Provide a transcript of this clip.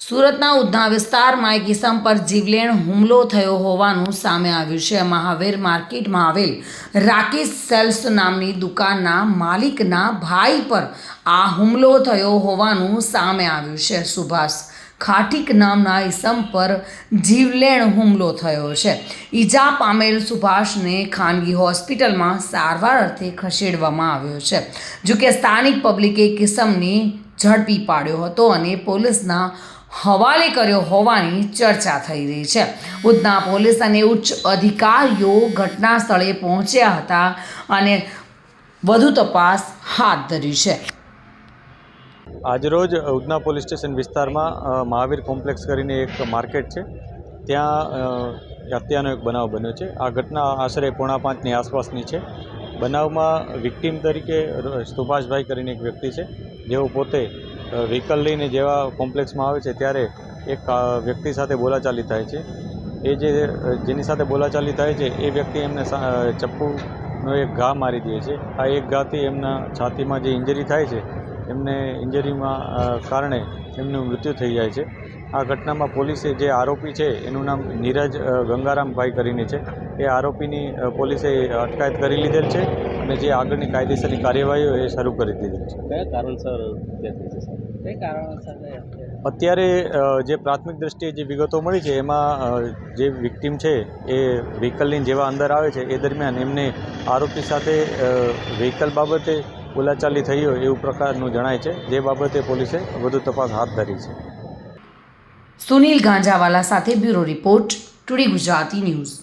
સુરતના ઉધના વિસ્તારમાં એક ઇસમ પર જીવલેણ હુમલો થયો હોવાનું સામે આવ્યું છે। મહાવીર માર્કેટમાં આવેલ રાકેશ સેલ્સ નામની દુકાનના માલિકના ભાઈ પર આ હુમલો થયો હોવાનું સામે આવ્યું છે। સુભાષ ખાટીક નામના ઇસમ પર જીવલેણ હુમલો થયો છે। ઈજા પામેલ સુભાષને ખાનગી હોસ્પિટલમાં સારવાર અર્થે ખસેડવામાં આવ્યો છે। જોકે સ્થાનિક પબ્લિકે ઇસમને ઝડપી પાડ્યો હતો અને પોલીસના હવાલે કર્યો હોવાની ચર્ચા થઈ રહી છે। ઉધના પોલીસ અને ઉચ્ચ અધિકારીઓ ઘટના સ્થળે પહોંચ્યા હતા અને વધુ તપાસ હાથ ધરી છે। આજરોજ ઉધના પોલીસ સ્ટેશન વિસ્તારમાં મહાવીર કોમ્પ્લેક્સ કરીને એક માર્કેટ છે, ત્યાં હત્યાનો એક બનાવ બન્યો છે। આ ઘટના આશરે 4:45ની આસપાસની છે। બનાવમાં વિક્ટીમ તરીકે સુભાષભાઈ કરીને એક વ્યક્તિ છે, જેઓ પોતે વ્હીકલ લઈને જેવા કોમ્પ્લેક્સમાં આવે છે ત્યારે એક વ્યક્તિ સાથે બોલાચાલી થાય છે। જેની સાથે બોલાચાલી થાય છે એ વ્યક્તિ એમને ચપ્પુનો એક ઘા મારી દે છે। આ એક ઘાથી એમના છાતીમાં જે ઇન્જરી થાય છે, એમને ઇન્જરીમાં કારણે એમનું મૃત્યુ થઈ જાય છે। આ ઘટનામાં પોલીસે જે આરોપી છે એનું નામ નીરજ ગંગારામભાઈ કરીને છે, એ આરોપીની પોલીસે અટકાયત કરી લીધેલ છે અને જે આગળની કાયદેસરની કાર્યવાહીઓ એ શરૂ કરી દીધેલ છે। કયા કારણસર અત્યારે જે પ્રાથમિક દ્રષ્ટિએ જે વિગતો મળી છે એમાં જે વિક્ટીમ છે એ વ્હીકલ લઈને જેવા અંદર આવે છે એ દરમિયાન એમને આરોપી સાથે વ્હીકલ બાબતે બોલાચાલી થઈ હોય એવું પ્રકારનું જણાય છે, જે બાબતે પોલીસે વધુ તપાસ હાથ ધરી છે। સુનિલ ગાંજાવાલા સાથે bureau report, today Gujarati news.